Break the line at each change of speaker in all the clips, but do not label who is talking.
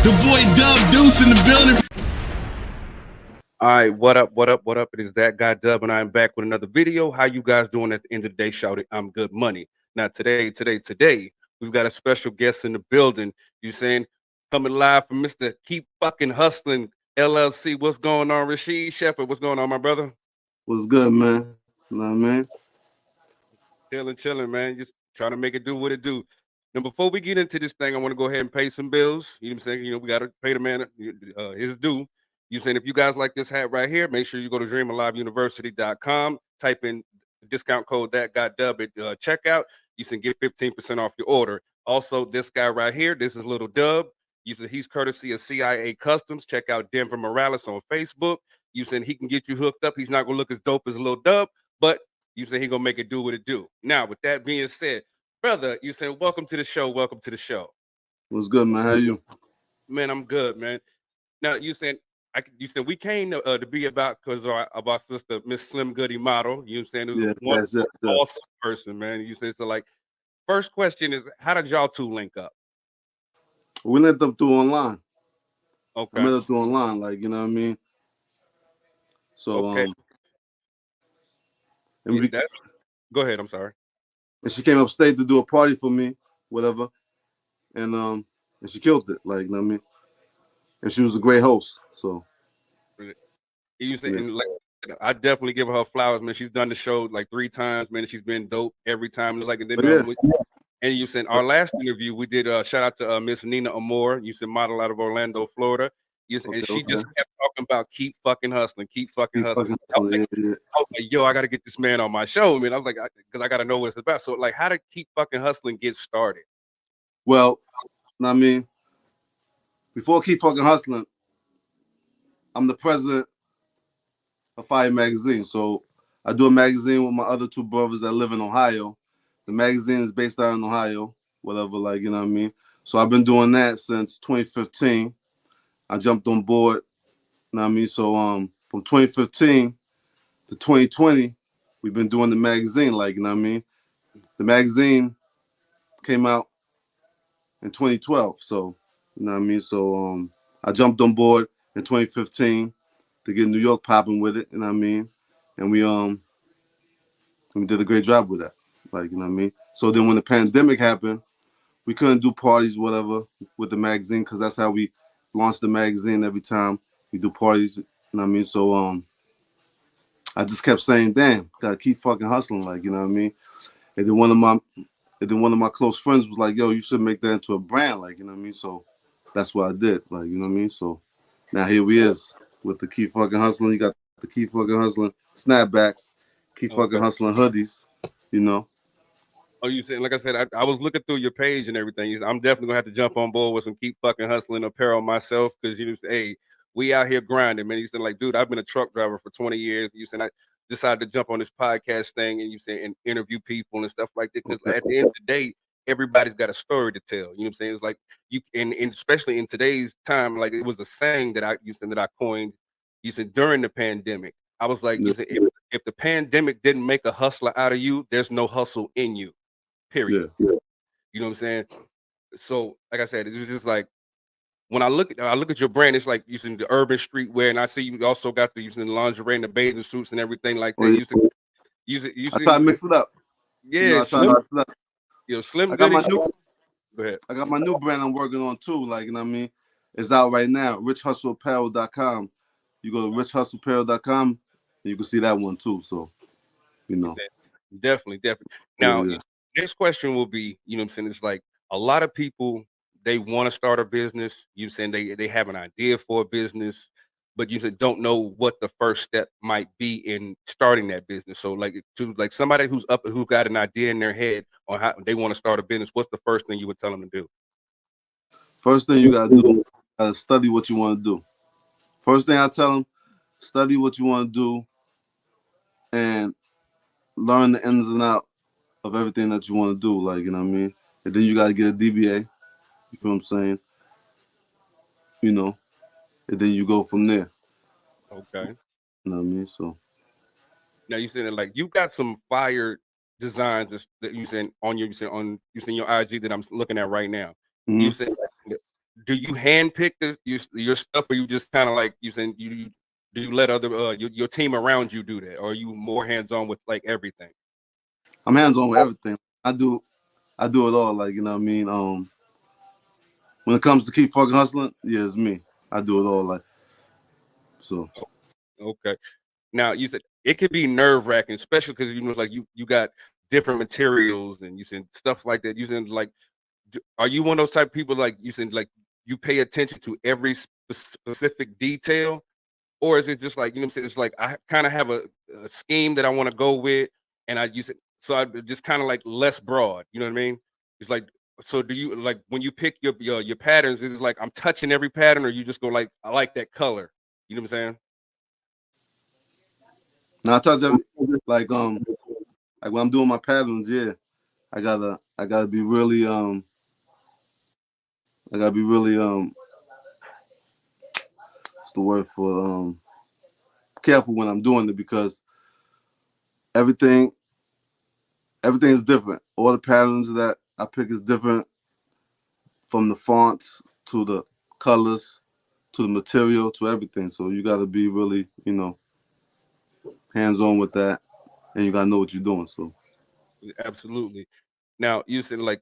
The boy Dub Deuce in the building.
All right, what up, what up, what up? It is that guy Dub, and I'm back with another video. How you guys doing at the end of the day? Shouting, I'm good money. Now today, we've got a special guest in the building. You saying coming live from Mr. Keep Fucking Hustling LLC. What's going on, Rashid Shepherd? What's going on, my brother?
What's good, man? You know what I mean?
Chilling, man. Just trying to make it do what it do. Now, before we get into this thing, I want to go ahead and pay some bills. You know what I'm saying? You know, we got to pay the man his due. You saying if you guys like this hat right here, make sure you go to dreamaliveuniversity.com, type in discount code that got dub at checkout. You can get 15% off your order. Also, this guy right here, this is Little Dub. He's courtesy of CIA Customs. Check out Denver Morales on Facebook. You saying he can get you hooked up. He's not gonna look as dope as Little Dub, but you say he gonna make it do what it do. Now, with that being said, brother, you saying welcome to the show. Welcome to the show.
What's good, man? How you?
Man, I'm good, man. Now you said you said we came to be about because of our sister Miss Slim Goody model. You know what I'm saying? It was
Yes.
awesome person, man. You said so. Like, first question is, how did y'all two link up?
We linked up through online.
Okay.
I met her through online, like, you know what I mean? So
Okay. Go ahead. I'm sorry.
And she came upstate to do a party for me, whatever, and she killed it, like, you know what I mean? And she was a great host. So
You said, and like, I definitely give her flowers, man. She's done the show like 3 times, man. She's been dope every time. It's like, and then and you said our last interview we did. Shout out to Miss Nina Amore. You said model out of Orlando, Florida. And she just kept talking about keep fucking hustling, keep fucking hustling. I was like, yo, I got to get this man on my show, man. I was like, because I got to know what it's about. So, like, how did keep fucking hustling get started?
Well, I mean, before Keep Fucking Hustling, I'm the president of Fire Magazine. So I do a magazine with my other 2 brothers that live in Ohio. The magazine is based out in Ohio, whatever, like, you know what I mean? So I've been doing that since 2015. I jumped on board, you know what I mean? So from 2015 to 2020, we've been doing the magazine, like, you know what I mean? The magazine came out in 2012, so, you know what I mean? So I jumped on board in 2015 to get New York popping with it, you know what I mean? And we did a great job with that, like, you know what I mean? So then when the pandemic happened, we couldn't do parties, whatever, with the magazine, because that's how we launched the magazine. Every time we do parties, you know what I mean? So I just kept saying, damn, gotta keep fucking hustling, like, you know what I mean? And then one of my close friends was like, yo, you should make that into a brand, like, you know what I mean? So that's what I did, like, you know what I mean? So now here we is with the Keep Fucking Hustling. You got the Keep Fucking Hustling snapbacks, Keep Fucking Hustling hoodies, you know?
Oh, you saying, like I said, I was looking through your page and everything. I'm definitely gonna have to jump on board with some keep fucking hustling apparel myself, because you say, hey, we out here grinding, man. You said, like, dude, I've been a truck driver for 20 years. You said I decided to jump on this podcast thing, and you said and interview people and stuff like that. Because at the end of the day, everybody's got a story to tell. You know what I'm saying? It's like you and especially in today's time, like it was a saying that I coined. You said during the pandemic, I was like, you said, if the pandemic didn't make a hustler out of you, there's no hustle in you. Period.
Yeah.
You know what I'm saying? So, like I said, it was just like when I look at your brand, it's like using the urban streetwear, and I see you also got the using the lingerie and the bathing suits and everything like that.
I try to mix it up.
Yeah,
you know, I try to mix it up.
Slim.
I got my new.
Go ahead.
I got my new brand I'm working on too. Like, you know what I mean? It's out right now. RichHustleApparel.com. You go to RichHustleApparel.com and you can see that one too. So, you know.
Definitely. Now, next question will be, you know what I'm saying? It's like a lot of people, they want to start a business. You saying they have an idea for a business, but you don't know what the first step might be in starting that business. So like somebody who got an idea in their head on how they want to start a business, what's the first thing you would tell them to do?
First thing you gotta do, study what you want to do. First thing I tell them, study what you want to do and learn the ins and outs of everything that you want to do. Like, you know what I mean? And then you gotta get a DBA. You feel what I'm saying? You know, and then you go from there.
Okay.
You know what I mean? So
now you saying like you got some fire designs that you saying on your IG that I'm looking at right now.
Mm-hmm.
You said do you handpick your stuff, or you just kind of like you saying do you let other your team around you do that, or are you more hands on with like everything?
I'm hands on with everything. I do it all. Like, you know what I mean. When it comes to keep fucking hustling, yeah, it's me. I do it all. Like, so.
Okay. Now you said it could be nerve wracking, especially because like you got different materials and you said stuff like that. You said like, are you one of those type of people like you said like you pay attention to every specific detail, or is it just like what I'm saying? It's like I kind of have a scheme that I want to go with, and I use it so I just kind of like less broad. You know what I mean? It's like so. Do you like when you pick your patterns? Is it like I'm touching every pattern, or you just go like I like that color? You know what I'm saying?
Now I touch every like when I'm doing my patterns, yeah, I gotta be really what's the word for careful when I'm doing it, because everything is different. All the patterns that I pick is different, from the fonts to the colors to the material to everything. So you gotta be really, hands on with that, and you gotta know what you're doing. So
Absolutely. Now you said like,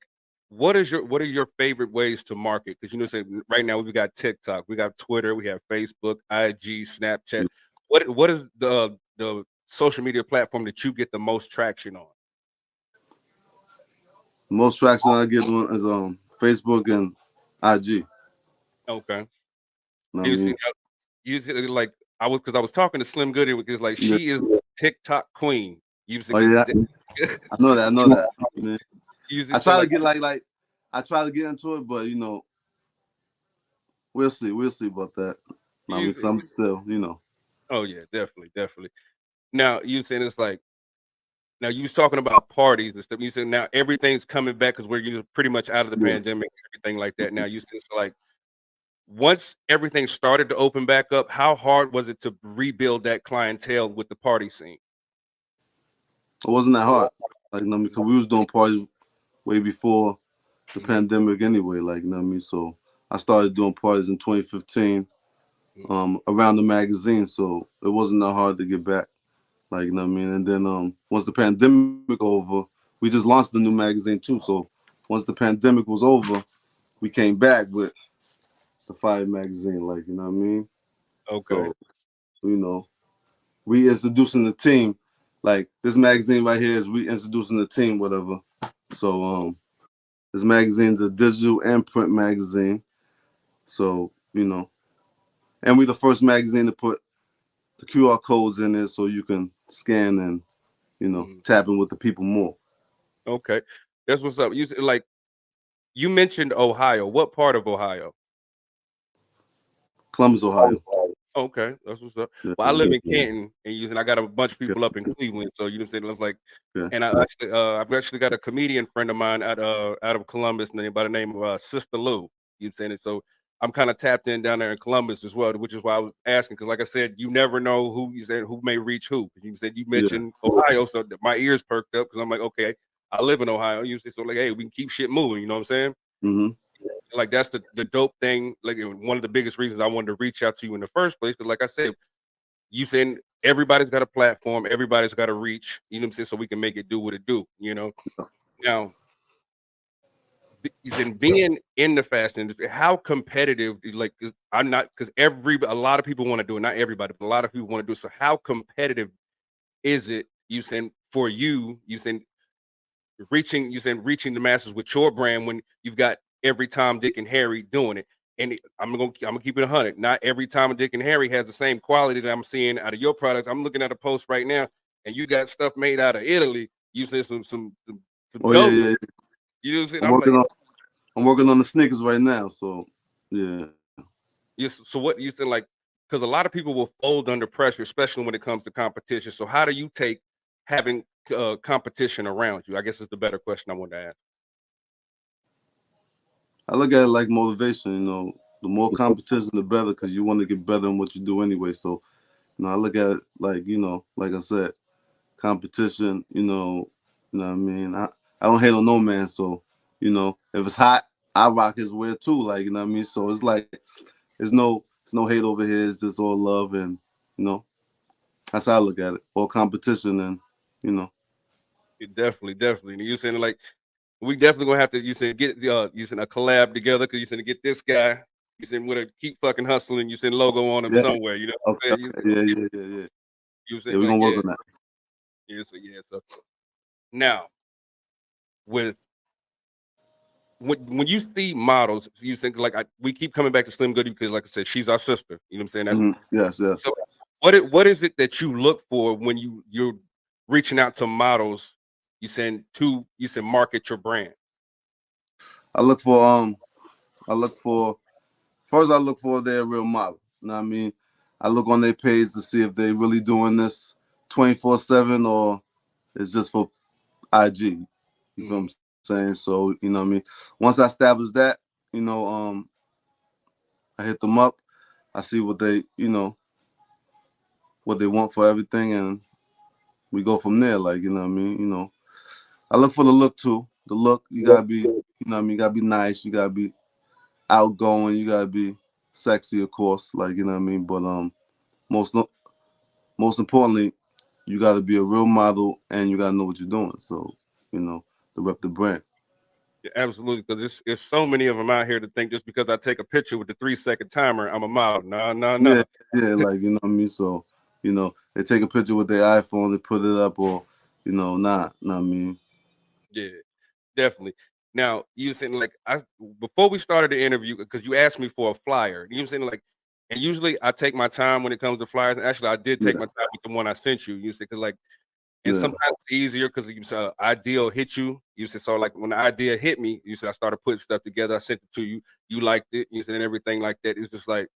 what are your favorite ways to market? Because say right now we've got TikTok, we got Twitter, we have Facebook, IG, Snapchat. What is the social media platform that you get the most traction on?
the most traction I get on is Facebook and IG.
Okay.
You know what I
You see,
mean?
you see, like I was talking to Slim Goody because like
Yeah.
she is TikTok queen. You see,
Oh yeah, I know that. Man. I
so
try to
like
get like I try to get into it, but we'll see about that. I mean, because I'm still,
oh yeah, definitely. Now you saying it's like now you was talking about parties and stuff. You said now everything's coming back because we're pretty much out of the
Yeah.
pandemic, everything like that. Now you said it's like once everything started to open back up, how hard was it to rebuild that clientele with the party scene?
It wasn't that hard. Like, because we was doing parties way before the pandemic anyway. Like, you know what I mean? So I started doing parties in 2015, around the magazine. So it wasn't that hard to get back. Like, you know what I mean? And then once the pandemic over, we just launched the new magazine too. So once the pandemic was over, we came back with the Fire magazine. Like, you know what I mean?
Okay.
So, we introducing the team. Like, this magazine right here is we introducing the team, whatever. So this magazine's a digital and print magazine. So, and we the first magazine to put the QR codes in there so you can scan and, tap in with the people more.
Okay. That's what's up. You said like you mentioned Ohio. What part of Ohio?
Columbus, Ohio.
Okay, that's what's up.
Yeah,
Well, I live in Canton, and I got a bunch of people up in Cleveland. So what I'm saying? It's like,
yeah.
and I've actually got a comedian friend of mine out of Columbus, named by the name of Sister Lou. You know what I'm saying? And so I'm kind of tapped in down there in Columbus as well, which is why I was asking because, like I said, you never know who may reach who. You said you mentioned Ohio, so my ears perked up because I'm like, okay, I live in Ohio. You say so, like, hey, we can keep shit moving. You know what I'm saying?
Mm-hmm.
Like that's the dope thing. Like one of the biggest reasons I wanted to reach out to you in the first place, because like I said, you saying everybody's got a platform, everybody's got a reach. You know what I'm saying? So we can make it do what it do. Now you said being in the fashion industry, how competitive? Like I'm not because a lot of people want to do it, not everybody, but a lot of people want to do it. So how competitive is it? You saying for you? You saying reaching the masses with your brand when you've got every Tom, Dick, and Harry doing it. And I'm gonna keep it 100. Not every Tom, Dick, and Harry has the same quality that I'm seeing out of your products. I'm looking at a post right now, and you got stuff made out of Italy. You said some
Oh
dope.
yeah.
You know what I'm saying?
I'm working on the sneakers right now. So yeah.
Yes. So what you said, like, because a lot of people will fold under pressure, especially when it comes to competition. So how do you take having competition around you? I guess is the better question I wanted to ask.
I look at it like motivation. The more competition, the better, because you want to get better in what you do anyway. So, I look at it like, like I said, competition. You know what I mean. I don't hate on no man. So, if it's hot, I rock his wear too. Like, you know what I mean? So it's like there's no hate over here. It's just all love, and you know, that's how I look at it. All competition, and you know.
Definitely. And you saying like we definitely gonna have to you said get you said a collab together because you said to get this guy you said with a keep fucking hustling you said logo on him
Yeah.
somewhere. You know what
Okay.
I'm saying?
Yeah.
You
Yeah,
said
we're
like
gonna work on that.
So now with when you see models, you think like we keep coming back to Slim Goody because, like I said, she's our sister. You know what I'm saying? That's
Yes.
so. What is it that you look for when you're reaching out to models? You said market your brand.
I look for first I look for their real model. You know what I mean? I look on their page to see if they really doing this 24/7 or it's just for IG. You feel what I'm saying? So, you know what I mean? Once I establish that, you know, I hit them up. I see what they, you know, what they want for everything, and we go from there. Like, you know what I mean? You know, I look for the look too. The look, you gotta be, you know what I mean? You gotta be nice. You gotta be outgoing. You gotta be sexy, of course. Like, you know what I mean? But most importantly, you gotta be a real model, and you gotta know what you're doing. So, you know, to rep the brand.
Yeah, absolutely, because there's so many of them out here to think just because I take a picture with the 3-second timer, I'm a model. No.
Yeah, like, you know what I mean? So, you know, they take a picture with their iPhone, they put it up, or, you know, not, know what I mean?
Yeah, definitely. Now you saying like before we started the interview because you asked me for a flyer. You know what I'm saying like, and usually I take my time when it comes to flyers. And actually, I did take
Yeah,
my time with the one I sent you. You said because like, and
yeah,
sometimes it's easier because you said idea will hit you. You said so like when the idea hit me, you said I started putting stuff together. I sent it to you. You liked it. You said and everything like that. It's just like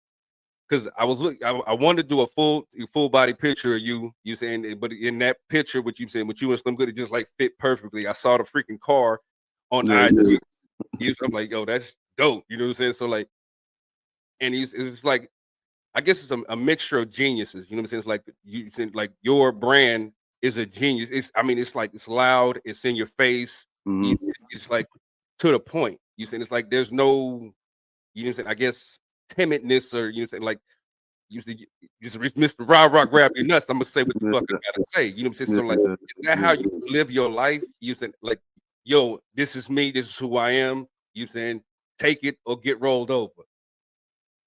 because I was looking, I wanted to do a full body picture of you. You saying, but in that picture, what you saying, with you and Slim Good, it just like fit perfectly. I saw the freaking car on
yeah,
IG. I'm like, yo, that's dope. You know what I'm saying? So like, and it's like, I guess it's a mixture of geniuses. You know what I'm saying? It's like you saying like your brand is a genius. It's like it's loud. It's in your face.
hmm
It's like to the point. You saying it's like there's no, you know what I'm saying? I guess timidness or you know what I'm saying like you see Mr. Rah Rah grab your nuts. I'm gonna say what the
yeah,
fuck I gotta say. You know what I'm saying?
yeah,
So like,
yeah,
is that how you live your life? You saying like, yo, this is me. This is who I am. You saying take it or get rolled over.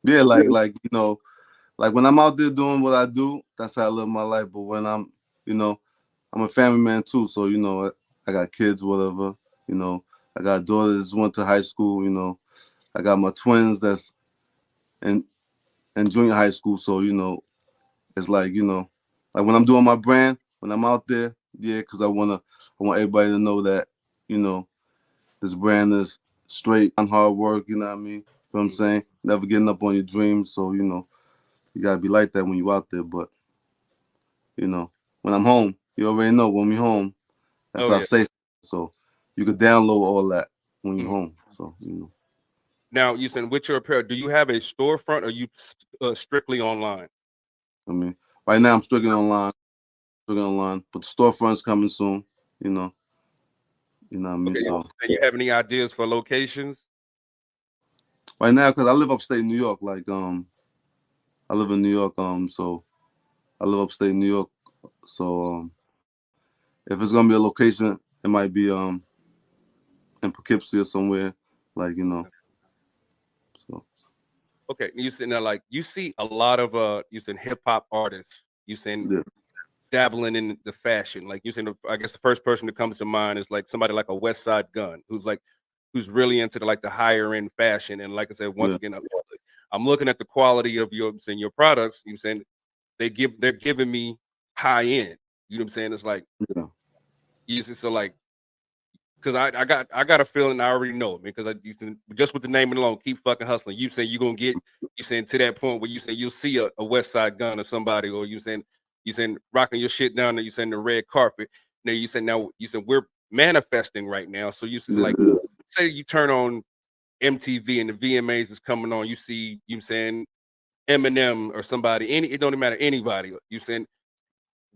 yeah, like, you know, like when I'm out there doing what I do, that's how I live my life. But when I'm, you know, I'm a family man too. So, you know, I got kids, whatever, you know, I got daughters went to high school, you know, I got my twins that's in, in junior high school. So, you know, it's like, you know, like when I'm doing my brand, when I'm out there, yeah, because I want everybody to know that, you know, this brand is straight on hard work, you know what I mean? You know what I'm saying? Never getting up on your dreams. So, you know, you gotta be like that when you out there. But, you know, when I'm home, you already know when we home, that's
Oh
our
yeah.
safe. So you could download all that when you're
Mhm.
home. So, you know.
Now you saying with your apparel, do you have a storefront or you strictly online?
I mean, right now I'm strictly online, but the storefront's coming soon, you know. You know what I mean?
Okay.
So
Do you have any ideas for locations?
right now, because I live upstate New York, like I live in New York, so I live upstate New York. So if it's gonna be a location, it might be in Poughkeepsie or somewhere, like, you know. So
Okay. You saying that like you see a lot of you saying hip hop artists. You saying
yeah,
dabbling in the fashion. Like you saying, I guess the first person that comes to mind is like somebody like a West Side Gun, who's really into the higher end fashion. And like I said, once
yeah,
again, I'm looking at the quality of your products. You know what I'm saying they're giving me high end. You know what I'm saying? It's like
yeah,
you see, so like because I got a feeling I already know it because just with the name alone, keep fucking hustling. You saying you're gonna get you saying to that point where you say you'll see a West Side Gun or somebody, or you saying rocking your shit down there, you saying the red carpet. Now you said we're manifesting right now. So you said
yeah,
like
yeah,
say you turn on MTV and the VMAs is coming on, you see you saying Eminem or somebody, it don't even matter anybody. You saying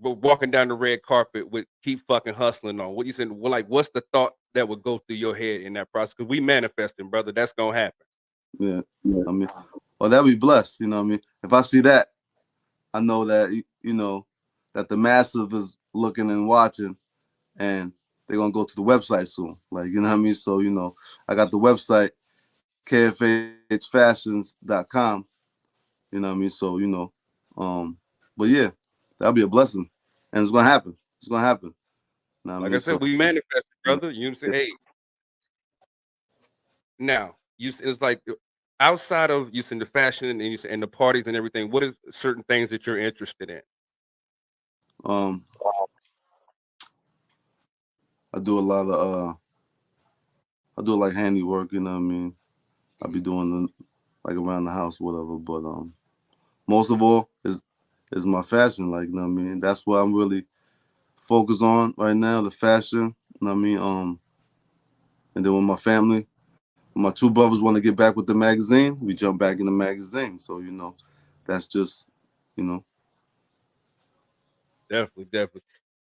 we're walking down the red carpet with keep fucking hustling on. What you saying? Well, like what's the thought that would go through your head in that process? Because we manifesting, brother. That's gonna happen.
Yeah. I mean, well, that'd be blessed. You know what I mean? If I see that, I know that, you know, that the massive is looking and watching, and they're going to go to the website soon. Like, you know what I mean? So, you know, I got the website, kfhfashions.com. You know what I mean? So, you know, but yeah, that'll be a blessing. And it's going to happen. It's going to happen. You know what
Like
I mean?
I said,
So,
we manifested, brother. You know what I'm saying? Hey, now it's like outside of you saying the fashion and the parties and everything, what is certain things that you're interested in?
um, I do a lot of, I do like handiwork, you know what I mean? I be doing like around the house, whatever. But most of all is my fashion. Like, you know what I mean? That's what I'm really focused on right now, the fashion. You know what I mean? And then with my family, when my two brothers want to get back with the magazine, we jump back in the magazine. So, you know, that's just, you know.
Definitely.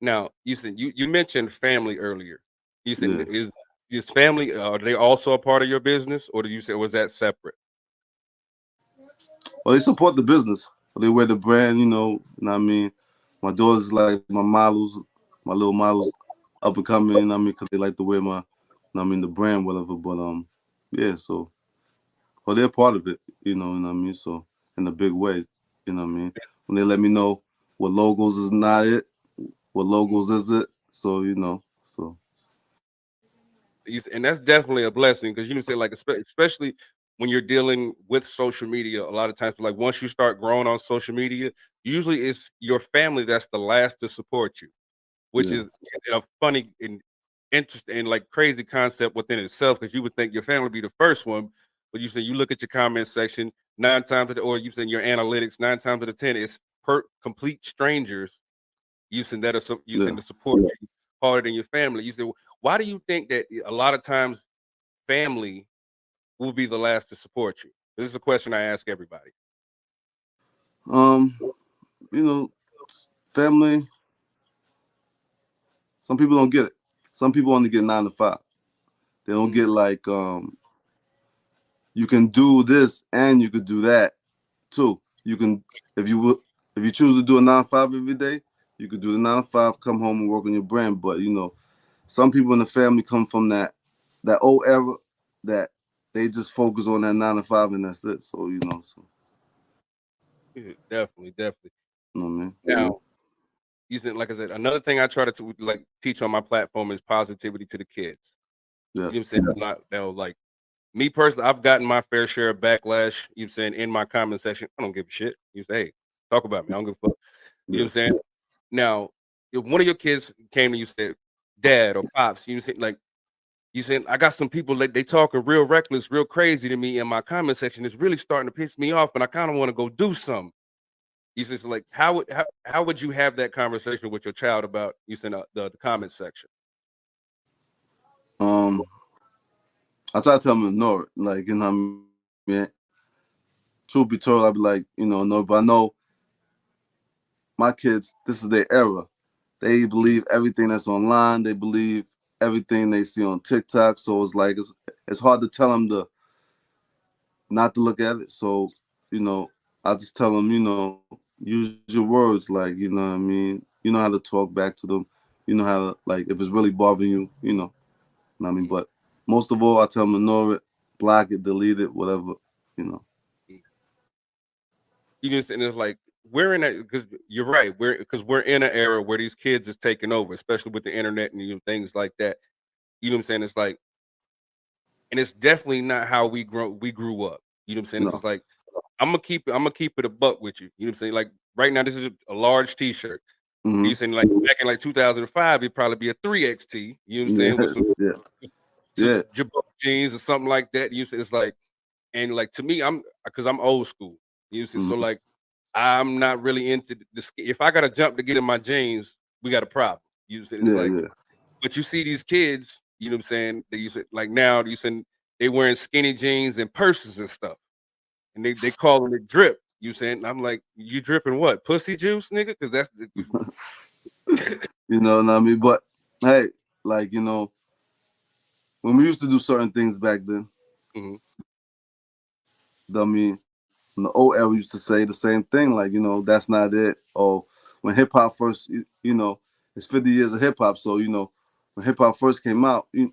Now, you said you mentioned family earlier. You said
Yeah.
is family are they also a part of your business, or do you say was that separate?
Well, they support the business. They wear the brand, you know what I mean? My daughters like my models, my little models up and coming, you know what I mean? Because they like to wear my, you know what I mean, the brand, whatever. But, yeah, so, well, they're part of it, you know what I mean? So, in a big way, you know what I mean? When they let me know what logos is not it, what logos is it, so, you know, so.
And that's definitely a blessing because you say like especially when you're dealing with social media. A lot of times, like once you start growing on social media, usually it's your family that's the last to support you, which
Yeah.
is a funny and interesting and like crazy concept within itself. Because you would think your family would be the first one, but you say you look at your comment section or you say your analytics 9 times out of 10 it's complete strangers using that or
Yeah.
using to support you harder than your family. You say, why do you think that a lot of times family will be the last to support you? This is a question I ask everybody.
Um, you know, family, some people don't get it. Some people only get 9 to 5. They don't get like you can do this and you could do that too. You can if you choose to do a 9 to 5 every day, you could do the 9 to 5, come home and work on your brand. But you know, some people in the family come from that old era that they just focus on that 9 to 5 and that's it. So you know, so
Yeah, definitely.
you know what I mean?
Now, you said, like I said, another thing I try to like teach on my platform is positivity to the kids. You know what I'm
Yes.
saying? They'll like me personally, I've gotten my fair share of backlash, you know what I'm saying, in my comment section. I don't give a shit. You say, hey, talk about me. I don't give a fuck. You know what
Yeah.
I'm saying? Now, if one of your kids came to you said, Dad or Pops, you know, saying like you saying I got some people that they talking real reckless, real crazy to me in my comment section. It's really starting to piss me off, and I kind of want to go do something. You said so like how would you have that conversation with your child about you said the comment section?
Um, I try to tell them to ignore it. Like, you know what I mean? Truth be told, I'd be like, you know, no, but I know my kids, this is their era. They believe everything that's online. They believe everything they see on TikTok. So it's like it's hard to tell them to not to look at it. So, you know, I just tell them, you know, use your words. Like, you know what I mean? You know how to talk back to them. You know how to, like, if it's really bothering you, you know what I mean? But most of all, I tell them ignore it, block it, delete it, whatever, you know.
You just and it's like we're in a because you're right. We're in an era where these kids is taking over, especially with the internet and things like that. You know what I'm saying? It's like, and it's definitely not how we grew up. You know what I'm saying? It's
No.
just like I'm gonna keep it a buck with you. You know what I'm saying? Like right now, this is a large T-shirt.
Mm-hmm.
You saying like back in like 2005, it'd probably be a 3XT. You know what I'm
Yeah,
saying? With
yeah,
some
yeah.
Jabot jeans or something like that. You say it's like, and like to me, I'm old school. You know what I'm saying? So
Mm-hmm.
like I'm not really into this. If I gotta jump to get in my jeans, we got a problem. You know what I'm saying? It's
Yeah,
like,
yeah.
but you see these kids, you know what I'm saying? They use it like now, you saying they wearing skinny jeans and purses and stuff. And they calling it drip. You saying I'm like, you dripping what? Pussy juice, nigga? Because that's the
You know what I mean? But hey, like, you know, when we used to do certain things back then,
Mhm.
I mean, in the old era, we used to say the same thing, like, you know, that's not it. Or when hip hop first, you know, it's 50 years of hip hop. So, you know, when hip hop first came out, you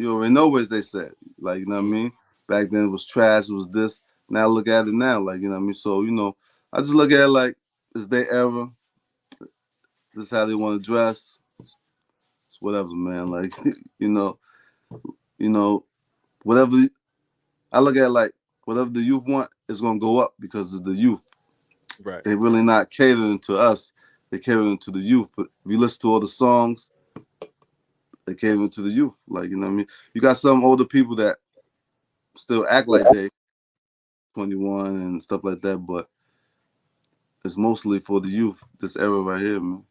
already know what they said. Like, you know what I mean? Back then it was trash, it was this. Now look at it now, like, you know what I mean? So, you know, I just look at it like it's their era. This is how they want to dress. It's whatever, man. Like, you know, whatever. I look at it like whatever the youth want is gonna go up because it's the youth.
Right.
They really not catering to us. They catering to the youth. But if you listen to all the songs, they catering to the youth. Like, you know what I mean? You got some older people that still act like they 21 and stuff like that, but it's mostly for the youth, this era right here, man.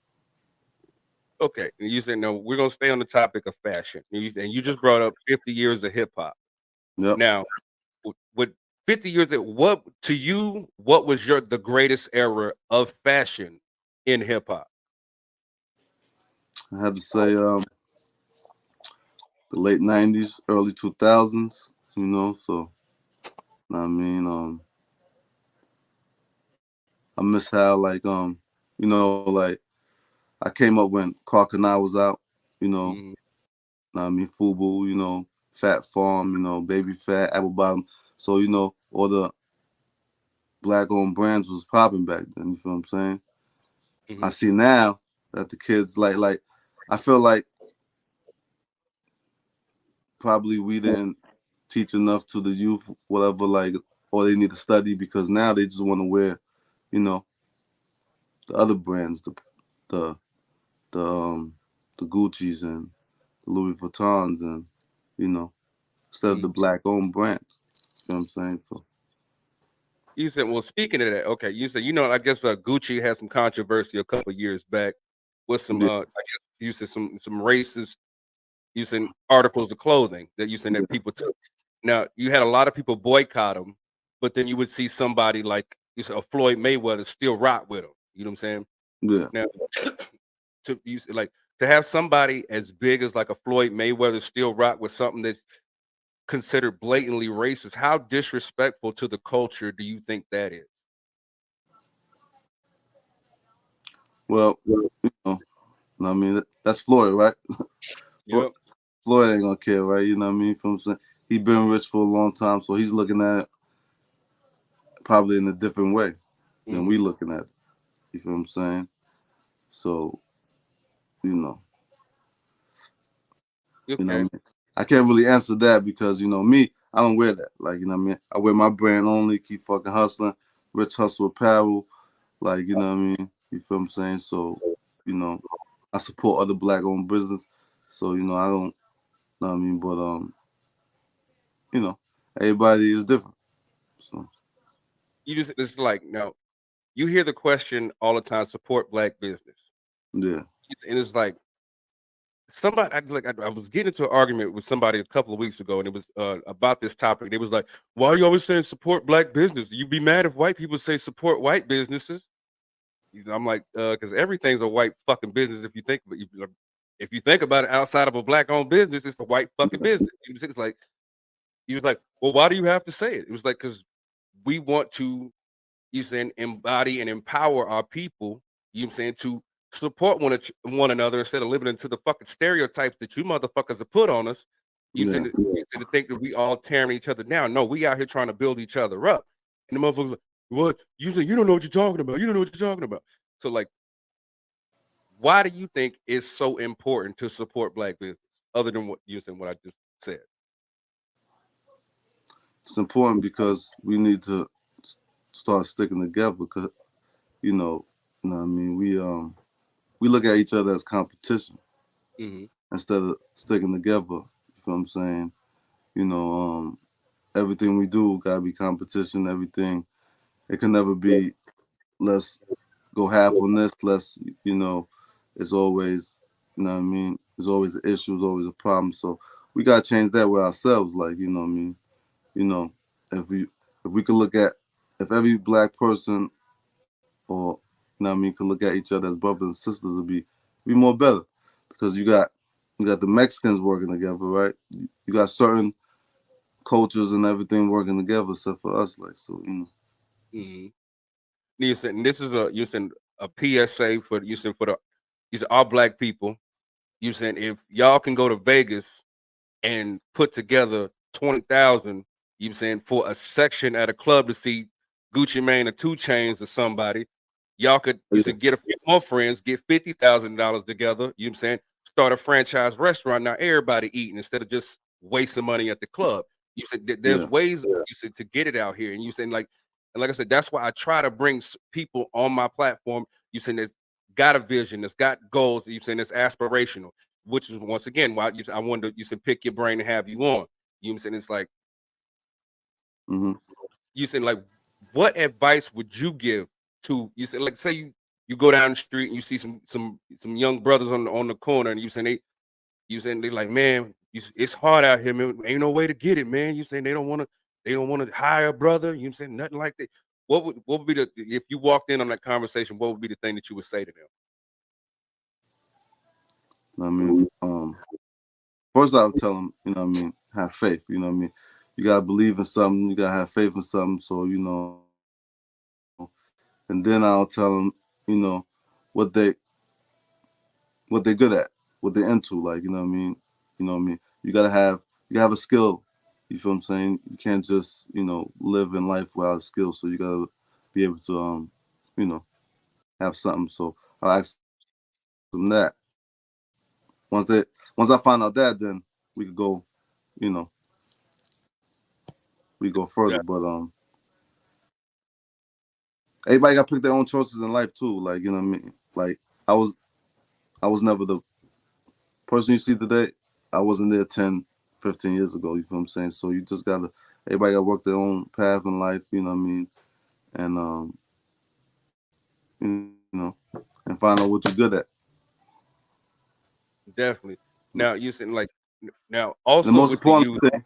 Okay. And you said no, we're gonna stay on the topic of fashion. And you just brought up 50 years of hip hop.
Yep.
Now, with 50 years, what to you? What was the greatest era of fashion in hip hop?
I had to say the late 90s, early 2000s, you know, so I mean, I miss how like you know, like I came up when Carcanine was out, you know,
Mhm.
I mean Fubu, you know, Fat Farm, you know, Baby Fat, Apple Bottom. So, you know, all the black owned brands was popping back then, you feel what I'm saying? I
Mhm.
see now that the kids like I feel like probably we didn't teach enough to the youth, whatever, like, or they need to study because now they just want to wear, you know, the other brands, the the um the Gucci's and the Louis Vuittons and you know, instead of the
Mhm.
black owned brands. You know what I'm saying? So
You said, well, speaking of that, okay, you said, I guess Gucci had some controversy a couple years back with some,
yeah,
I guess you said some racist, using articles of clothing that you said
yeah,
that people took. Now, you had a lot of people boycott them, but then you would see somebody like you said, a Floyd Mayweather still rock with him. You know what I'm saying?
yeah.
Now, to you said, like to have somebody as big as like a Floyd Mayweather still rock with something that's considered blatantly racist, how disrespectful to the culture do you think that is?
Well, you know, I mean that's Floyd, right?
Yep.
Floyd ain't gonna care, right? You know what I mean? You feel what I'm saying? He been rich for a long time, so he's looking at it probably in a different way than
Mhm.
we looking at it. You feel what I'm saying? So, you know, what I
Okay.
mean? I can't really answer that because, you know, me, I don't wear that. Like, you know what I mean? I wear my brand only, keep fucking hustling, Rich Hustle Apparel, like, you know what I mean? You feel what I'm saying? So, you know, I support other black owned business. So, you know, I don't know what I mean, but you know, everybody is different. So
You just it's like now you hear the question all the time, support black business.
yeah.
And it's like somebody I was getting into an argument with somebody a couple of weeks ago, and it was about this topic. They was like, "Why are you always saying support black business? You be mad if white people say support white businesses?" I'm like, because everything's a white fucking business if you think about it, outside of a black owned business, it's a white fucking business. It's like he was like, "Well, why do you have to say it?" It was like because we want to, you saying, embody and empower our people. You know what I'm saying, to support one another instead of living into the fucking stereotypes that you motherfuckers have put on us.
Yeah.
You tend to think that we all tearing each other down. No, we out here trying to build each other up. And the motherfuckers like, what? You say you don't know what you're talking about. You don't know what you're talking about. So like, why do you think it's so important to support black business, other than what I just said?
It's important because we need to start sticking together because, you know what I mean, we look at each other as competition
Hmm.
instead of sticking together. You feel what I'm saying? You know, everything we do gotta be competition, everything. It can never be let's go half on this, let's you know, it's always, you know what I mean, there's always an issue, there's always a problem. So we gotta change that with ourselves, like, you know what I mean? You know, if we could look at if every black person or you know what I mean could look at each other as brothers and sisters, it'd be more better. Because you got the Mexicans working together, right? You you got certain cultures and everything working together, except for us. Like, so you know.
Mm-hmm. You said, and this is a PSA for these are all black people. You saying if y'all can go to Vegas and put together 20,000, you saying for a section at a club to see Gucci Mane or 2 Chainz or somebody, y'all could get a few more friends, get $50,000 together. You know what I'm saying? Start a franchise restaurant. Now everybody eating instead of just wasting money at the club. You said there's ways you said to get it out here, and you saying like I said, that's why I try to bring people on my platform. You saying that's got a vision, that's got goals. You saying it's aspirational, which is once again why I wanted to, you said pick your brain and have you on. You know what I'm saying? It's like you said, like, what advice would you give to you said, like, say you go down the street and you see some young brothers on the corner, and you saying they like, man, it's hard out here, man. Ain't no way to get it, man. You saying they don't want to hire a brother. You saying nothing like that. What would be if you walked in on that conversation? What would be the thing that you would say to them?
I mean, first I would tell them, you know what I mean, have faith. You know what I mean, you gotta believe in something. You gotta have faith in something. So you know, and then I'll tell them, you know, what they're good at, what they're into. Like, you know what I mean, You gotta have a skill. You feel what I'm saying? You can't just, you know, live in life without a skill. So you gotta be able to, you know, have something. So I'll ask them that. Once I find out that, then we could go, you know, we go further.
Yeah.
But everybody got to pick their own choices in life too. Like, you know what I mean? Like, I was never the person you see today. I wasn't there 10, 15 years ago. You feel what I'm saying? So you just gotta, everybody gotta work their own path in life. You know what I mean? And you know, and find out what you're good at.
Definitely. Now you said like now also
The most
with
important
the
thing,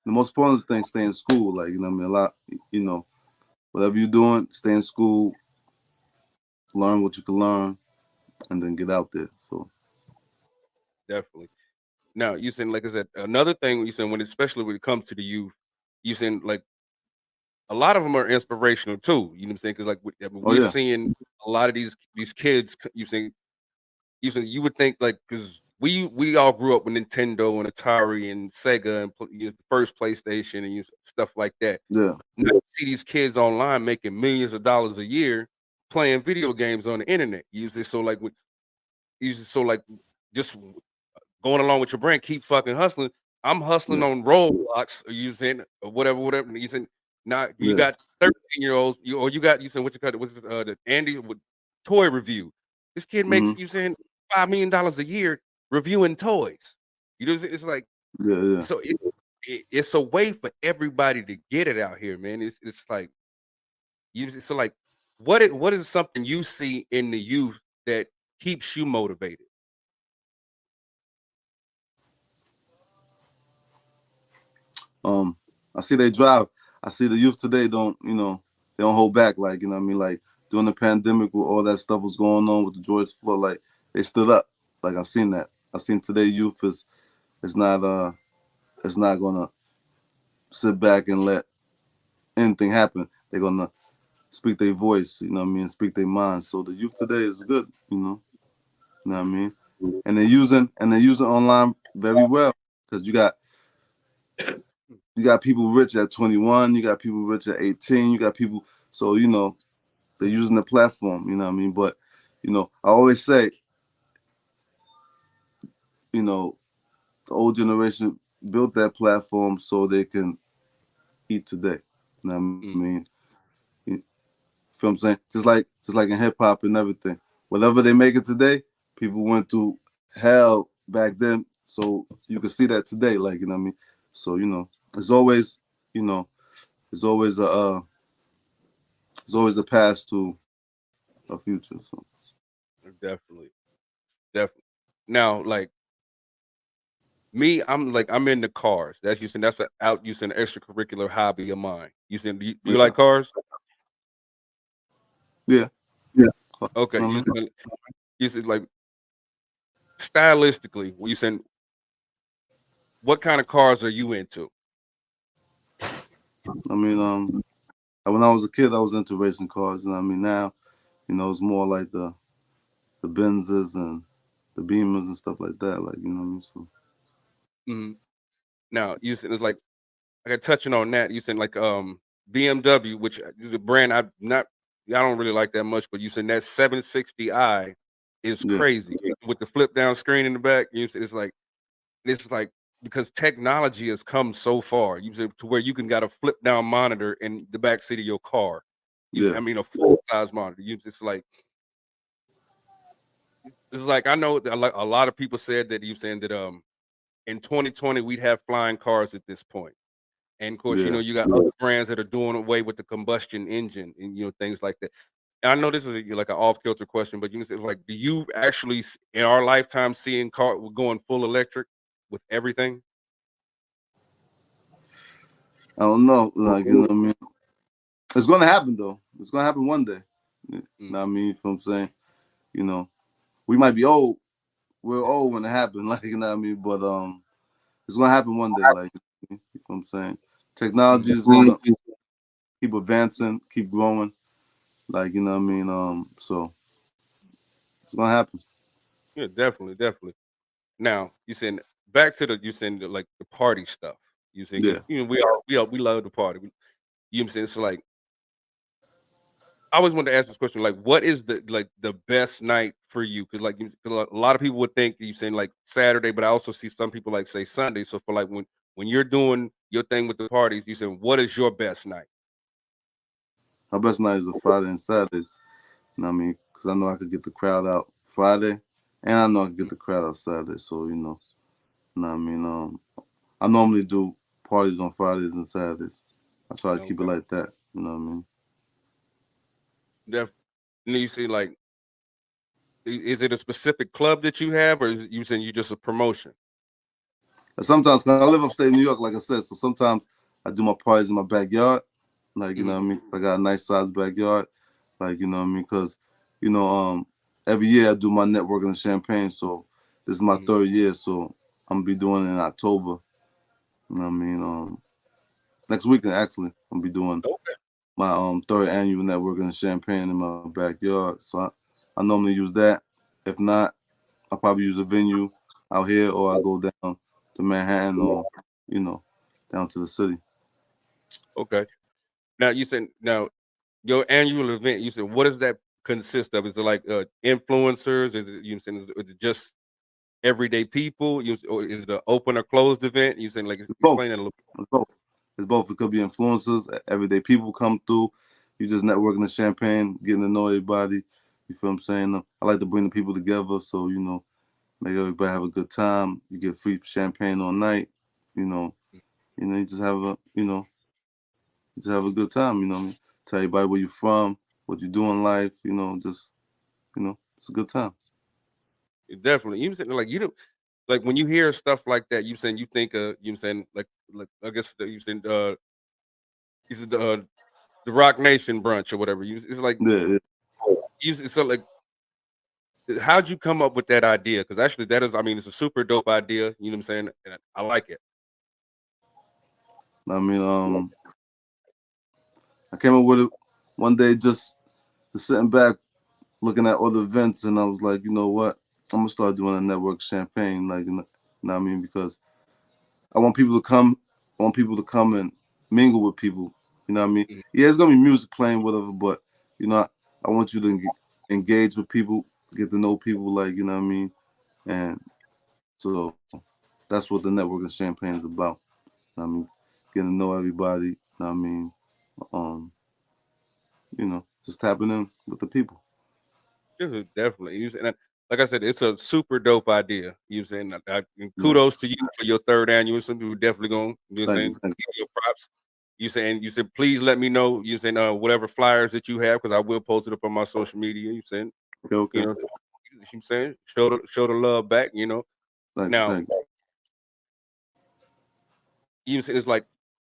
the most important thing, stay in school. Like, you know what I mean? A lot, you know, whatever you're doing, stay in school, learn what you can learn, and then get out there. So
definitely. Now you said, like I said, another thing you said especially when it comes to the youth, you said like a lot of them are inspirational too. You know what I'm saying? Because like we're seeing a lot of these kids. You would think like because we all grew up with Nintendo and Atari and Sega and the first PlayStation and stuff like that.
yeah.
Now you see these kids online making millions of dollars a year playing video games on the internet. Usually, so like just going along with your brand, keep fucking hustling. I'm hustling on Roblox or using whatever. Using now you got 13-year-olds, you saying what you cut it was the Andy with toy review. This kid makes you saying $5 million a year reviewing toys. You know, it's like so it's a way for everybody to get it out here, man. It's like so like what is something you see in the youth that keeps you motivated?
I see they drive. I see the youth today don't, you know, they don't hold back. Like, you know what I mean? Like during the pandemic with all that stuff was going on with the George Floyd, like they stood up. Like I seen that. I seen today youth is not gonna sit back and let anything happen. They're gonna speak their voice, you know what I mean, speak their mind. So the youth today is good, you know. You know what I mean? And they're using online very well. Because you got people rich at 21, you got people rich at 18, you got people, so you know, they're using the platform, you know what I mean? But, you know, I always say, you know, the old generation built that platform so they can eat today. You know what I mean? You feel what I'm saying? Just like in hip hop and everything. Whatever they make it today, people went through hell back then. So you can see that today, like, you know what I mean? So, you know, it's always, you know, it's always a past to a future. So
Definitely. Now, like me, I'm into cars. That's using that's an out using extracurricular hobby of mine. You saying do you like cars?
yeah.
Okay, you said like stylistically, you saying what kind of cars are you into?
I mean, when I was a kid, I was into racing cars. You know what I mean? Now, you know, it's more like the Benzes and the Beamers and stuff like that. Like, you know what I mean? So,
Mhm. Now you said it's like touching on that. You said like BMW, which is a brand I don't really like that much, but you said that 760i is
yeah,
crazy with the flip down screen in the back. You said it's like because technology has come so far. You said to where you can got a flip down monitor in the back seat of your car.
yeah.
I mean a full size monitor. You just like it's like I know that a lot of people said that you saying that in 2020 we'd have flying cars at this point. And of course, you know,
Yeah.
you got other brands that are doing away with the combustion engine and you know things like that. And I know this is like an off kilter question, but you know, it's like, do you actually in our lifetime seeing car going full electric with everything?
I don't know. Like, you know what I mean? It's gonna happen though. It's gonna happen one day. You know what I mean? You know what I'm saying? You know, we might be old. We're old when it happens, like, you know what I mean? But it's gonna happen one day, like, you know what I'm saying? Technology is gonna keep advancing, keep growing, like, you know what I mean? So it's gonna happen.
Yeah, definitely, definitely. Now you saying back to the you saying like the party stuff. You saying because
Yeah.
you know we love the party. You know what I'm saying it's like I always wanted to ask this question, like, what is the best night for you? Because like 'cause a lot of people would think you saying like Saturday, but I also see some people like say Sunday. So for like when you're doing your thing with the parties, you saying what is your best night?
My best night is a Friday and Saturdays. You know what I mean? Because I know I could get the crowd out Friday, and I know I could get the crowd out Saturday. So, you know what I mean? I normally do parties on Fridays and Saturdays. I try to keep it
Okay,
like that. You know what I mean?
definitely. You see, like, is it a specific club that you have, or is you saying you just a promotion?
And sometimes, cause I live upstate New York, like I said, so sometimes I do my parties in my backyard. Like, you know
Mhm,
what I mean? 'Cause I got a nice sized backyard. Like, you know what I mean? Because, you know, every year I do my networking in Champagne. So this is my
mhm.
third year. So I'm gonna be doing it in October. You know what I mean? Next weekend actually, I'm gonna be doing
Okay,
my third annual networking in Champagne in my backyard. So I normally use that. If not, I'll probably use a venue out here, or I go down to Manhattan, or you know, down to the city.
okay. Now you said now your annual event. You said what does that consist of? Is it like influencers? Is it you saying is it just everyday people? Or is it an open or closed event? You saying like
It's both.
explain that a little.
It's both. It's both. It could be influencers, everyday people come through. You just networking the Champagne, getting to know everybody. You feel what I'm saying? I like to bring the people together, so make everybody have a good time. You get free champagne all night. You know, you just have you just have a good time. You know, what I mean? Tell everybody where you're from, what you do in life. It's a good time.
Definitely. You saying like you don't like when you hear stuff like that. You saying you think you saying like I guess you saying is it the Rock Nation brunch or whatever. It's like
Yeah, yeah.
so like how'd you come up with that idea? Because actually that is I mean it's a super dope idea. You know what I'm saying? And I like it.
I mean, I came up with it one day just sitting back, looking at other events, and I was like, you know what? I'm gonna start doing a network champagne, like, you know what I mean? Because I want people to come. I want people to come and mingle with people. You know what I mean?
Mhm.
Yeah, it's gonna be music playing, whatever, but I want you to engage with people, get to know people, like, you know what I mean? And so that's what the networking champagne is about. You know what I mean, getting to know everybody. You know what I mean? Um, just tapping in with the people.
Definitely. And like I said, it's a super dope idea. You know what I'm saying? And
Yeah.
kudos to you for your third annual. Some people definitely gonna you know what I'm
Thank you.
saying
Thank
give you props. You said please let me know. You saying whatever flyers that you have because I will post it up on my social media. You saying
you. Okay.
you know
Okay.
you know what I'm saying show the love back. You know
Thank you.
now
Thank you.
you saying it's like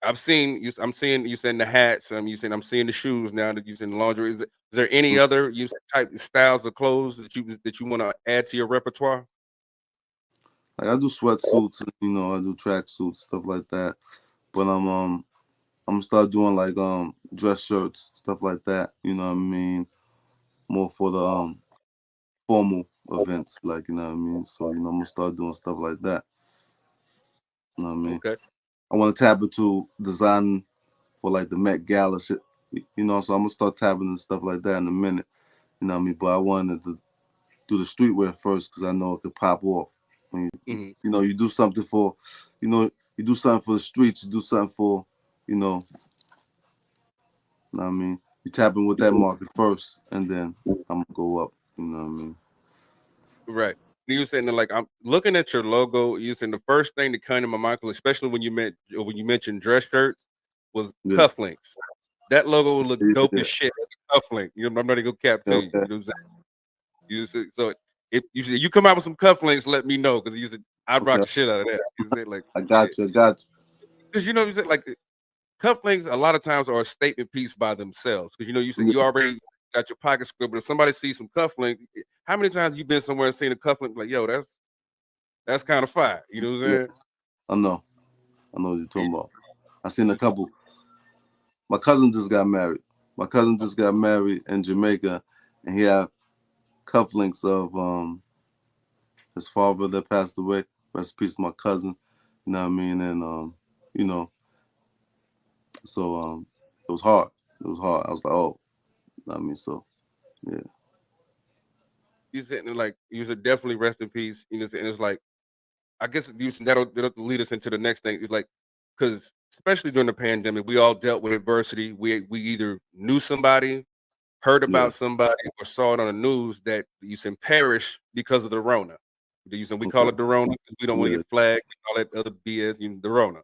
I've seen you. I'm seeing you saying the hats. You saying I'm seeing the shoes now that you saying the lingerie. Is there any
Mm.
other you type styles of clothes that you want to add to your repertoire?
Like I do sweatsuits, you know, I do track suits, stuff like that. But I'm gonna start doing like dress shirts, stuff like that. You know what I mean? More for the formal events, like you know what I mean. So you know, I'm gonna start doing stuff like that. You know what I mean?
Okay.
I want to tap into designing for like the Met Gala shit. You know, so I'm gonna start tapping and stuff like that in a minute. You know what I mean? But I wanted to do the streetwear first because I know it could pop off. When you know, you do something for, you know, you do something for the streets. You do something for, you know what I mean? You tap in with that market first, and then I'm gonna go up. You know what I mean?
Right. You saying that, like, I'm looking at your logo. You saying the first thing that came to my mind, 'cause especially when you mentioned dress shirts, was
Yeah.
cufflinks. That logo would look dope
Yeah.
as shit. Cufflink. You know, I'm not even gonna cap to you.
Okay.
You know what I'm saying? You said, so if you come out with some cufflinks, let me know because you said I'd rock
Okay.
the shit out of that. You said like
I got you. I got you.
because you know you said like cufflinks a lot of times are a statement piece by themselves because you said you
Yeah.
already got your pocket square, but if somebody sees some cufflink, how many times you been somewhere and seen a cufflink like yo that's kind of fire. You know what I'm
Yeah.
saying?
I know. I know what you're talking about. I seen a couple. My cousin just got married. My cousin just got married in Jamaica, and he had cufflinks of his father that passed away. Rest in peace, my cousin. You know what I mean? And you know, so it was hard. It was hard. I was like, oh, you know what I mean, so yeah.
You said like you said definitely rest in peace. You know, and it's like I guess that'll lead us into the next thing. It's like because especially during the pandemic, we all dealt with adversity. We either knew somebody, heard
Yeah.
about somebody, or saw it on the news that you said perish because of the Rona. You said we call
Okay.
it the Rona. 'Cause we don't want to
Yeah.
get flagged and all that other BS. You know, the Rona.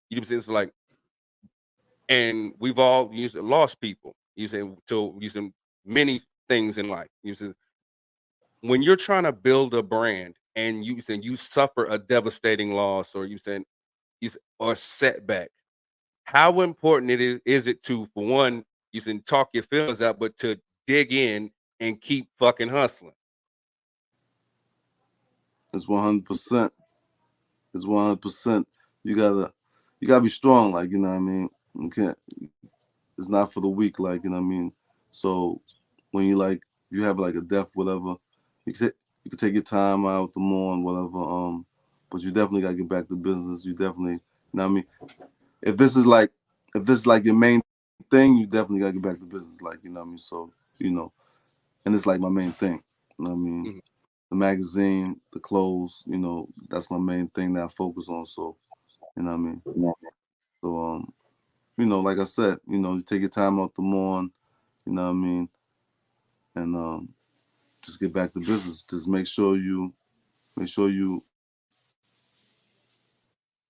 You know what I'm saying? It's like, and we've all lost people. You said to using many things in life. You said when you're trying to build a brand and you said you suffer a devastating loss or you said or setback, how important is it to for one you can talk your feelings out, but to dig in and keep fucking hustling.
It's 100%. It's 100%. You gotta, you gotta be strong. Like you know what I mean. You can't. It's not for the weak. Like you know what I mean. So when you like, you have like a death, whatever. You can take your time out to mourn, whatever. But you definitely gotta get back to business. You definitely, you know what I mean. If this is like, if this is like your main thing, you definitely gotta get back to business. Like you know what I mean. So you know, and it's like my main thing. You know what I mean.
Mhm.
The magazine, the clothes, you know, that's my main thing that I focus on. So, you know what I mean? So, you know, like I said, you know, you take your time out to mourn, you know what I mean? And just get back to business. Just make sure you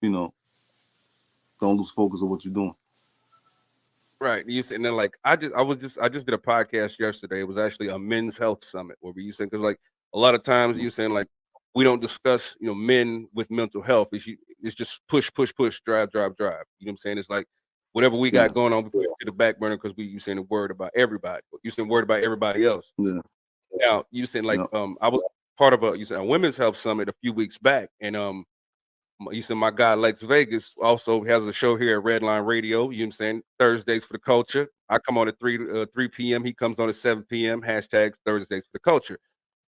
know, don't lose focus of what you're doing.
Right. You saying that like I just did a podcast yesterday. It was actually a men's health summit where we you saying because like a lot of times you saying like we don't discuss men with mental health. It's just push push push drive drive drive. You know what I'm saying? It's like whatever we
Yeah,
got going on, we put it to the back burner because you saying worried about everybody. You saying worried about everybody else.
yeah,
Now you saying like
yeah.
I was part of a women's health summit a few weeks back and you said my guy Lex Vegas also has a show here at Redline Radio. You know what I'm saying? Thursdays for the culture. I come on at 3 p.m. He comes on at 7 p.m. Hashtag Thursdays for the culture.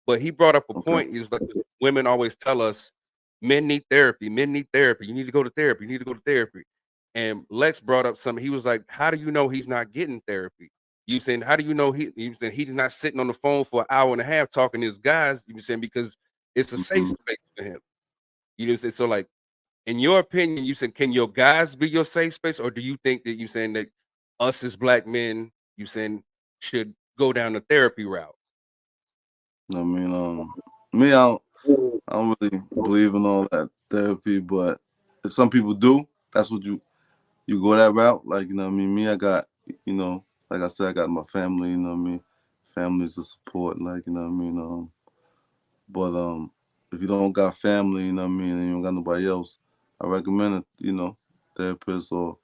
But he brought up a
Okay.
point. He's like women always tell us men need therapy. Men need therapy. You need to go to therapy. You need to go to therapy. And Lex brought up something. He was like, "How do you know he's not getting therapy?" You saying, "How do you know he?" You saying he's not sitting on the phone for an hour and a half talking to his guys. You saying because it's a safe
Mhm.
space for him. You know what I'm saying? So like in your opinion, you said, can your guys be your safe space, or do you think that you saying that us as black men, you saying should go down the therapy route?
I mean, me, I don't really believe in all that therapy, but if some people do, that's what you go that route. Like, you know what I mean? Me, I got, you know, like I said, I got my family, you know what I mean? Family's the support, like, you know what I mean? But if you don't got family, you know what I mean, and you don't got nobody else, I recommend it, you know, therapist or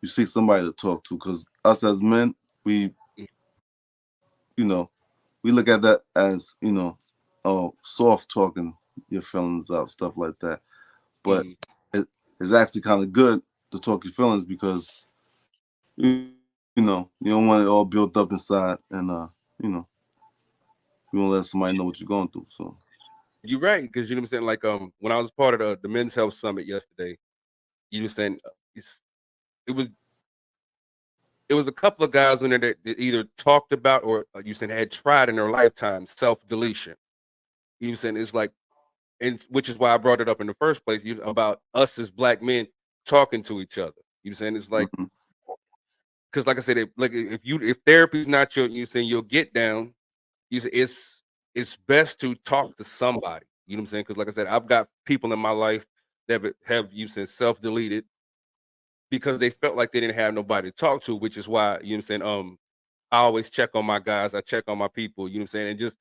you seek somebody to talk to. Because us as men, we, you know, we look at that as, you know, soft talking, your feelings out, stuff like that. But it's actually kind of good to talk your feelings because you know you don't want it all built up inside, and you know you want to let somebody know what you're going through. So
You're right, because you know what I'm saying. Like when I was part of the Men's Health Summit yesterday, you were saying it was it was a couple of guys in there that either talked about or you said had tried in their lifetime self-deletion. You know what I'm saying? It's like, and which is why I brought it up in the first place, about us as black men talking to each other. You know what I'm saying? It's like, because like I said, if therapy's not you saying you'll get down, it's best to talk to somebody. You know what I'm saying? Because like I said, I've got people in my life that have you said self-deleted because they felt like they didn't have nobody to talk to, which is why, you know what I'm saying, I always check on my guys, I check on my people, you know what I'm saying? And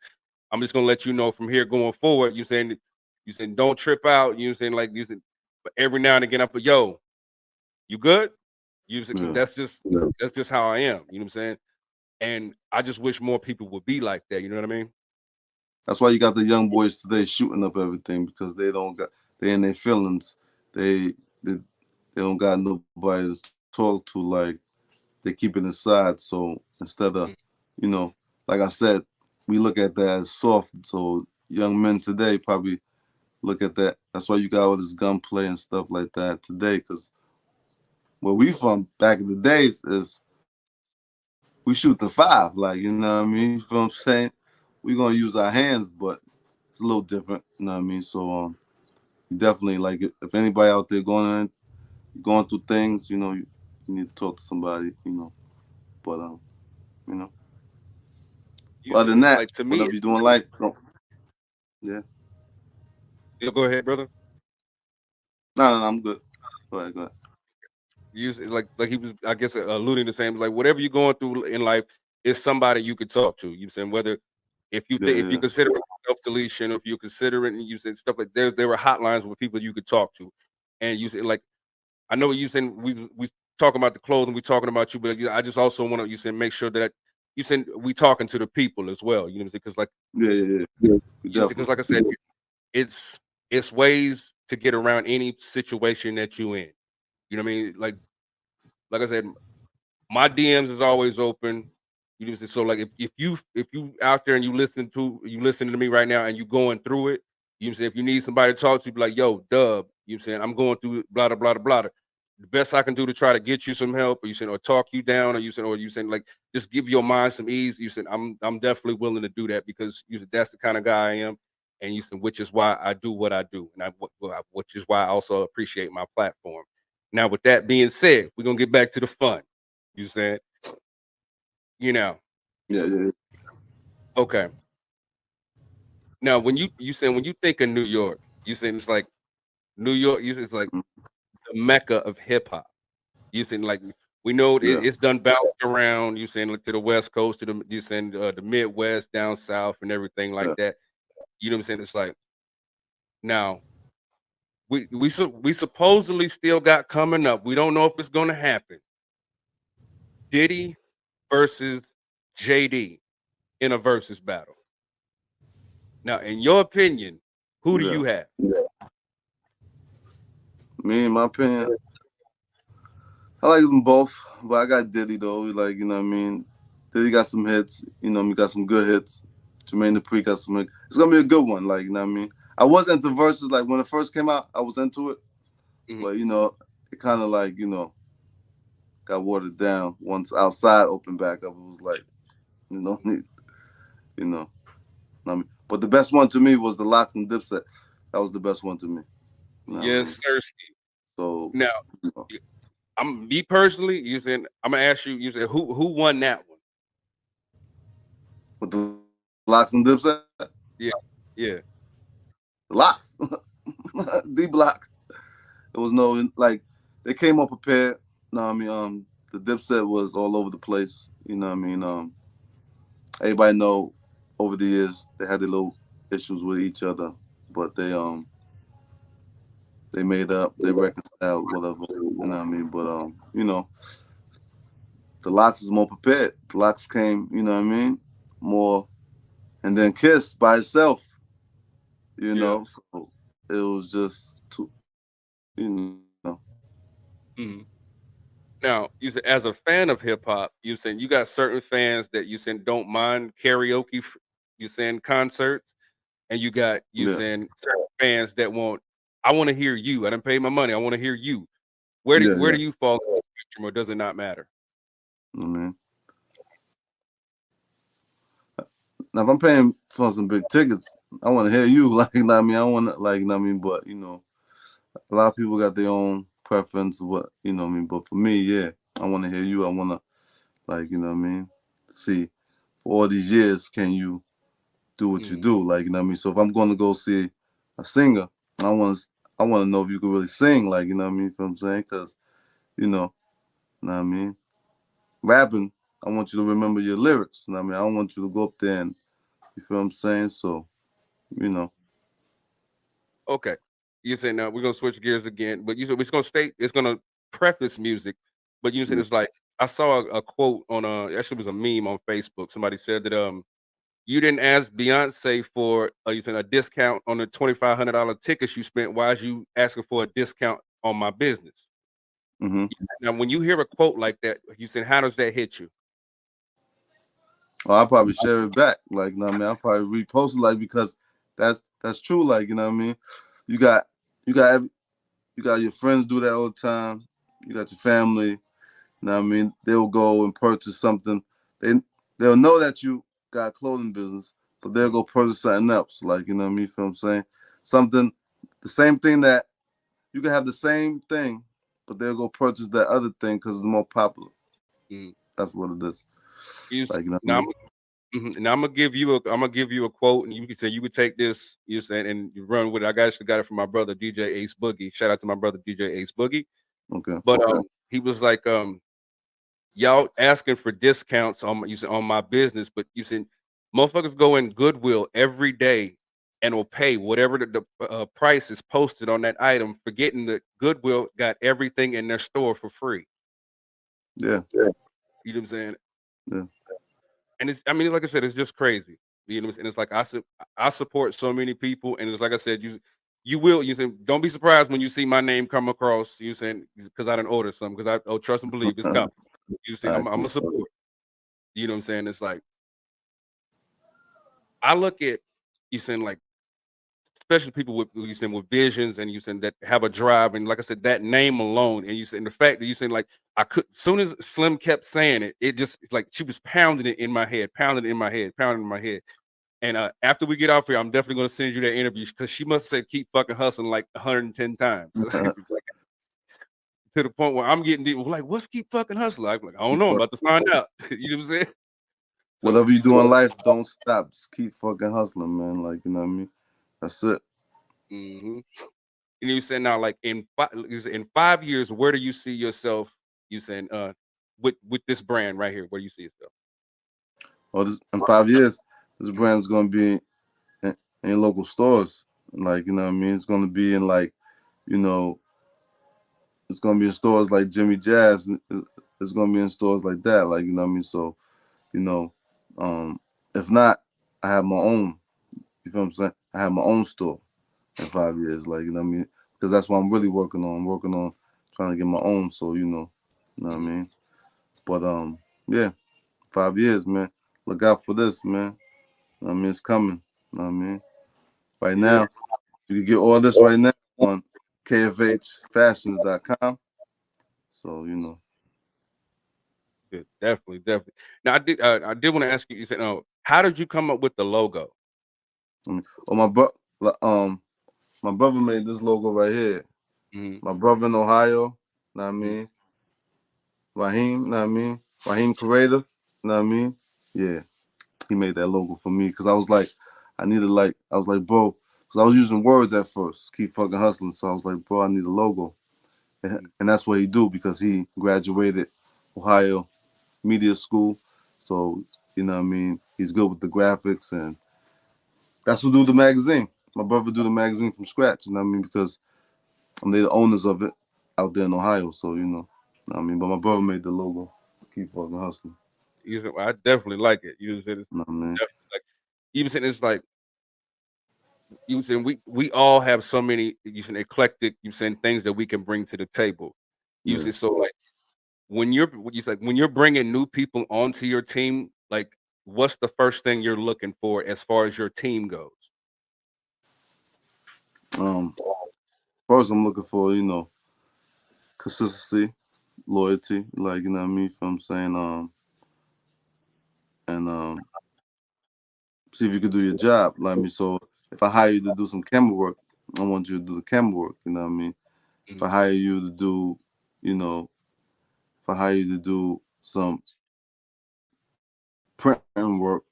I'm just gonna let you know from here going forward, you saying don't trip out, you know what I'm saying? Like you said, but every now and again I put, yo, you good? You said, because that's just how I am, you know what I'm saying? And I just wish more people would be like that, you know what I mean?
that's why you got the young boys today shooting up everything because they in their feelings. They don't got nobody to talk to. Like they keep it inside. So instead of, you know, like I said, we look at that as soft. So young men today probably look at that. That's why you got all this gunplay and stuff like that today. Because where we from back in the days is we shoot the 5. Like, you know what I mean? You feel what I'm saying? We're gonna use our hands, but it's a little different. You know what I mean? So you definitely like if anybody out there going through things, you know, you need to talk to somebody, you know. But you know. Other than that,
like, to me,
whatever you're doing, life, yeah.
Go ahead, brother.
No, I'm good. Go ahead.
Like he was, I guess, alluding to saying like whatever you're going through in life is somebody you could talk to. You saying whether if you think if you consider it self-deletion, or if you consider it, and you said stuff like there were hotlines with people you could talk to, and you said like I know you saying we talking about the clothing, we talking about you, but I just also want to you said make sure that you said we talking to the people as well. You know what I'm saying? Because like because like I said, it's ways to get around any situation that you in. You know what I mean? Like I said, my DMs is always open. You know what I'm saying? So like if you out there and you listening to me right now and you going through it, you know what I'm saying? If you need somebody to talk to, be like, yo, Dub, you know what I'm saying? I'm going through blah blah blah blah. The best I can do to try to get you some help, or you saying, or talk you down, or you saying like just give your mind some ease. You said I'm definitely willing to do that because you said that's the kind of guy I am, and you said which is why I do what I do, and which is why I also appreciate my platform. Now, with that being said, we're gonna get back to the fun. You said, you know,
Yeah.
okay. Now, when you said when you think of New York, you said it's like New York. You said it's like the mecca of hip hop. You saying like we know it's done bounced around. You saying like to the West Coast, to the you saying the Midwest, down south, and everything like that. You know what I'm saying? It's like now we supposedly still got coming up. We don't know if it's going to happen. Diddy versus JD in a versus battle. Now, in your opinion, who do you have?
Me, in my opinion, I like them both, but I got Diddy though. Like, you know what I mean? Diddy got some hits, you know, he got some good hits. Jermaine Dupri got some. It's gonna be a good one, like, you know what I mean? I was into verses, like when it first came out, I was into it. But you know, it kind of like, you know, got watered down once Outside opened back up. It was like, you know, you know. I mean, but the best one to me was the Locks and Dipset. That was the best one to me. You know
Yes, sir.
So
now,
you know.
I'm me personally. You saying I'm gonna ask you. You said who won that one?
With the Locks and Dipset,
Yeah.
the Locks, D Block. There was no like they came up prepared. No, I mean the Dipset was all over the place. You know what I mean? Everybody know over the years they had their little issues with each other, but they made up, they reconciled, whatever. You know what I mean? But you know, the Locks is more prepared. The Locks came, you know what I mean? More, and then Kiss by itself. You know, so it was just too, you know.
Mhm. Now, you said as a fan of hip hop, you saying you got certain fans that you saying don't mind karaoke, you saying concerts, and you got you
Yeah,
saying certain fans that want. I want to hear you. I didn't pay my money. I want to hear you.
yeah,
Where
yeah.
do you fall in the spectrum, or does it not matter?
I mean, now if I'm paying for some big tickets, I want to hear you. Like, you know what I mean, I want to, like, you know what I mean, but you know, a lot of people got their own preference. What you know what I mean, but for me, yeah, I want to hear you. I want to, like, you know what I mean, see for all these years, can you do what you
Mm,
do? Like, you know what I mean. So if I'm going to go see a singer, I want to, I want to know if you can really sing. Like, you know what I mean. You know what I'm saying? Because you know what I mean. Rapping, I want you to remember your lyrics. You know what I mean. I don't want you to go up there and you feel what I'm saying. So you know,
okay. You said now we're gonna switch gears again, but you said it's gonna stay. It's gonna preface music, but you said
yeah.
it's like I saw a quote on actually it was a meme on Facebook. Somebody said that you didn't ask Beyonce for you said a discount on the $2,500 tickets you spent. Why is you asking for a discount on my business?
Mm-hmm.
Now, when you hear a quote like that, you said, how does that hit you?
Well, I'll probably share it back. Like, you know what I mean? I'll probably repost it, like, because that's true. Like, you know what I mean? You got you got you got your friends do that all the time. You got your family. You know what I mean? They'll go and purchase something. They they'll know that you got a clothing business, but they'll go purchase something else. Like, you know what I mean? Feel what I'm saying? Something, the same thing that you can have the same thing, but they'll go purchase that other thing because it's more popular.
Mm.
That's what it is.
You s-
Like, you know what I
now,
mean?
now I'm gonna give you a quote, and you can say you could take this, you said, and you run with it. I actually got it from my brother DJ Ace Boogie. Shout out to my brother DJ Ace Boogie.
Okay.
But he was like, y'all asking for discounts on you said on my business, but you said motherfuckers go in Goodwill every day and will pay whatever the price is posted on that item, forgetting that Goodwill got everything in their store for free.
Yeah.
You know what I'm saying?
Yeah.
And it's I mean, like I said, it's just crazy. You know what I'm saying? It's like I support so many people, and it's like I said, you will you say don't be surprised when you see my name come across. You saying because I didn't order something because I trust and believe it's coming. You see,
All right,
I'm
cool.
a support. You know what I'm saying? It's like I look at you saying like especially people with you saying with visions and you saying that have a drive and like I said that name alone and you saying the fact that you saying like I could soon as Slim kept saying it, it just like she was pounding it in my head, pounding it in my head, pounding it in my head. And after we get off here, I'm definitely gonna send you that interview because she must have said keep fucking hustling like 110 times. To the point where I'm getting deep, like, what's keep fucking hustling? I'm like, I don't
Keep
know, I'm
fuck-
about to find out. You know what I'm saying? So
Whatever you do in life, don't stop. Just keep fucking hustling, man. Like, you know what I mean? That's it.
mhm. And you saying now, like in 5 years, where do you see yourself? You saying with this brand right here, where do you see yourself?
Or this in 5 years, this
Mhm.
brand's gonna be in local stores. Like, you know what I mean? It's gonna be in like, you know, it's gonna be in stores like Jimmy Jazz. It's gonna be in stores like that. Like, you know what I mean? So, you know, um, if not, I have my own. You feel what I'm saying? I have my own store in 5 years. Like, you know what I mean? Because that's what I'm really working on. I'm working on trying to get my own. So, you know what I
Mhm.
mean? But yeah, 5 years, man. Look out for this, man. You know what I mean? It's coming. You know what I mean? Right
Yeah,
now, you can get all this right now on kfhfashions.com. So, you know.
yeah, definitely, definitely. Now I did want to ask you. You said, "Oh, how did you come up with the logo?"
I mean, oh, my brother made this logo right here.
Mhm.
My brother in Ohio, know what I
Mhm.
mean? Raheem, know what I mean? Raheem Creative, know what I mean? Yeah, he made that logo for me because I was like, I was like, bro, because I was using words at first, keep fucking hustling. So I was like, bro, I need a logo.
Mhm.
And that's what he do because he graduated Ohio Media School. So, you know what I mean? He's good with the graphics and that's who do the magazine. My brother do the magazine from scratch, you know what I mean? Because they're the owners of it out there in Ohio. So, what I mean? But my brother made the logo. Keep fucking hustling.
You said, well, I definitely like it. You said it's
You know what I mean?
definitely like even saying it's like you saying we all have so many you saying eclectic you saying things that we can bring to the table. You
Yeah.
say so like when you're what you said when you're bringing new people onto your team, like what's the first thing you're looking for as far as your team goes?
Um, First I'm looking for, consistency, loyalty, like, you know what I mean? If I'm saying, and see if you could do your job. Like me, so if I hire you to do some camera work, I want you to do the camera work, you know what I mean? If I
Mhm.
hire you to do, you know, if I hire you to do some printing work,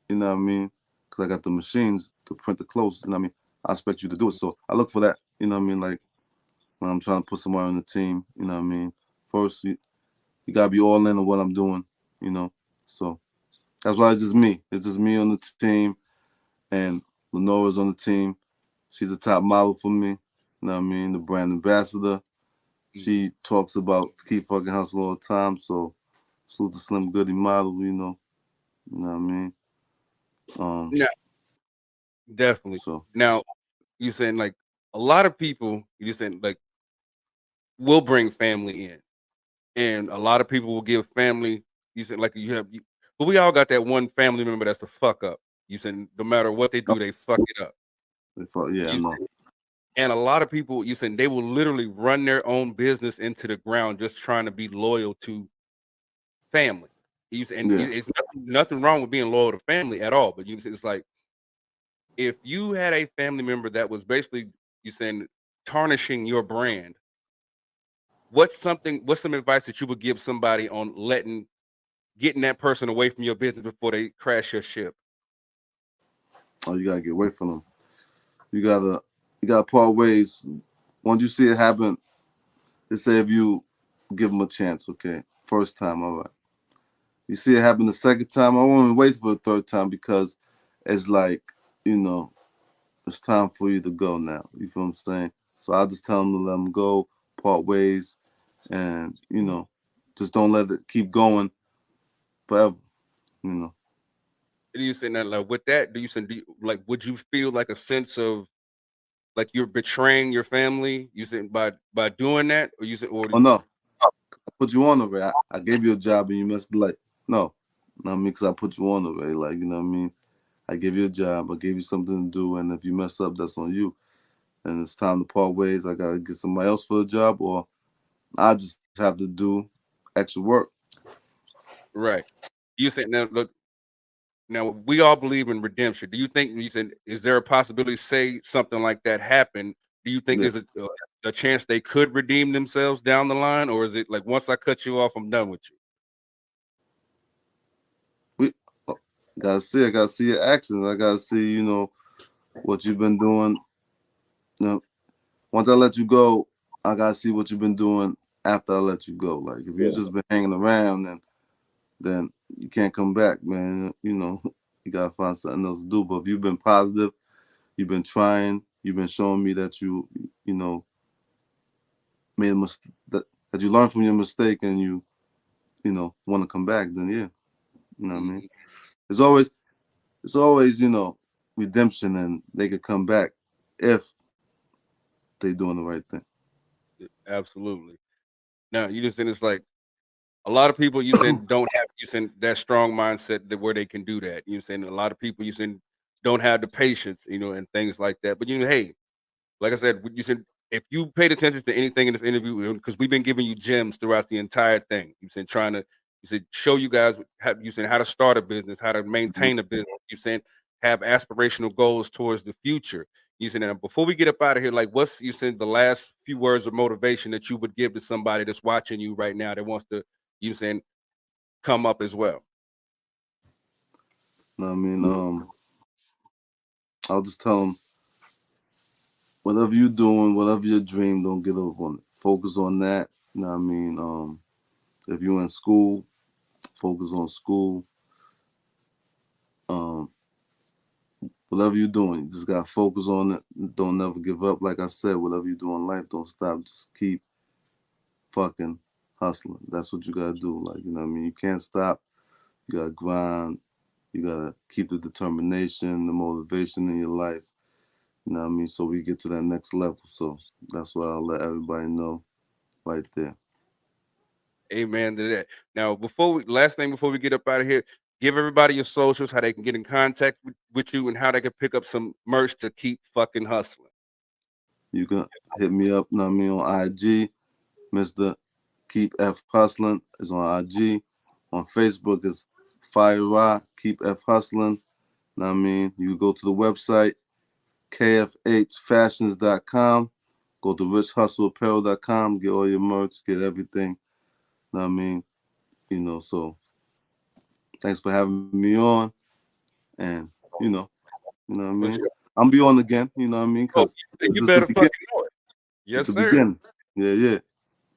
you know what I mean? Because I got the machines to print the clothes, you know what I mean? I expect you to do it. So I look for that, you know what I mean? Like when I'm trying to put somebody on the team, you know what I mean? First, you gotta be all in on what I'm doing, you know? So that's why it's just me. It's just me on the team, and Lenora's on the team. She's a top model for me, you know what I mean? The brand ambassador.
Mhm.
She talks about Keep Fucking Hustle all the time, so salute to Slim Goody model, you know what I mean? Um,
Yeah, definitely.
so
Now you saying like a lot of people you saying like will bring family in, and a lot of people will give family. You said like but we all got that one family member that's a fuck up. You said no matter what they do, they fuck it up.
yeah, I
You
know.
said, and a lot of people, you said they will literally run their own business into the ground just trying to be loyal to family. You said, and
Yeah.
it's nothing wrong with being loyal to family at all. But you said it's like if you had a family member that was basically you saying tarnishing your brand, what's some advice that you would give somebody on getting that person away from your business before they crash your ship?
Oh, you gotta get away from them. You gotta you gotta part ways. Once you see it happen, let's say if you give them a chance, okay? First time, all right. You see it happen the second time, I won't wait for the third time because it's like, you know, it's time for you to go now. You feel what I'm saying? So I just tell them to let them go, part ways, and just don't let it keep going forever. You know.
Do you saying that like with that? Do you say like would you feel like a sense of like you're betraying your family? You said by doing that, or you said or
Oh no, I put you on already. I gave you a job and you missed the light. No, know what I mean? Because I put you on already. Like, you know what I mean? I gave you a job. I gave you something to do. And if you mess up, that's on you. And it's time to part ways. I got to get somebody else for a job, or I just have to do extra work.
right? You said now look now we all believe in redemption. Do you think you said is there a possibility say something like that happened? Do you think
Yeah.
there's a chance they could redeem themselves down the line, or is it like once I cut you off, I'm done with you?
We gotta see. I gotta see your actions. I gotta see, what you've been doing. You know, once I let you go, I gotta see what you've been doing after I let you go. Like if you just been hanging around, then you can't come back, man. You gotta find something else to do. But if you've been positive, you've been trying, you've been showing me that you know, made a mistake, that you learned from your mistake, and you want to come back, then yeah, you know what I mean.
Mhm.
It's always redemption, and they could come back if they doing the right thing.
Absolutely. Now you just saying it's like a lot of people you saying don't have you saying that strong mindset that where they can do that. You saying a lot of people you saying don't have the patience, and things like that. But hey, like I said, you said if you paid attention to anything in this interview, because we've been giving you gems throughout the entire thing. You said trying to you said show you guys how you said how to start a business, how to
Mhm.
maintain a business. You said have aspirational goals towards the future. You said and before we get up out of here, like what's you said the last few words of motivation that you would give to somebody that's watching you right now that wants to you saying come up as well.
I mean, I'll just tell them whatever you're doing, whatever your dream, don't get up on it. Focus on that. You know what I mean? If you're in school, focus on school. Um, Whatever you're doing, you just gotta focus on it. Don't never give up. Like I said, whatever you do in life, don't stop. Just keep fucking hustling. That's what you gotta do. Like, you know what I mean? You can't stop. You gotta grind. You gotta keep the determination, the motivation in your life. You know what I mean? So we get to that next level. So that's why I'll let everybody know right there.
Amen to that. Now, last thing before we get up out of here, give everybody your socials, how they can get in contact with you, and how they can pick up some merch to keep fucking hustling.
You can hit me up, you know what I mean, on IG. Mr. Keep F Hustling is on IG. On Facebook is Fire Rock, Keep F Hustling. You know what I mean? You go to the website, kfhfashions.com. Go to richhustleapparel.com, get all your merch, get everything. You know what I mean? You know, so thanks for having me on. And, you know what I mean? I'm be on again, you know what I mean? Because
you better fucking know it. Yes, sir.
Beginning. Yeah.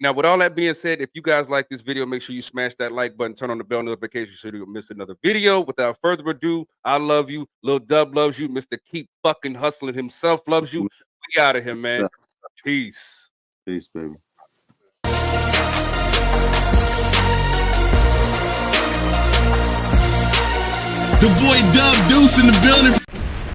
Now, with all that being said, if you guys like this video, make sure you smash that like button, turn on the bell notification so you don't miss another video. Without further ado, I love you. Lil Dub loves you. Mr. Keep fucking Hustling himself loves you. We out of here, man. Peace.
Peace, baby.
The boy Dub Deuce in the building.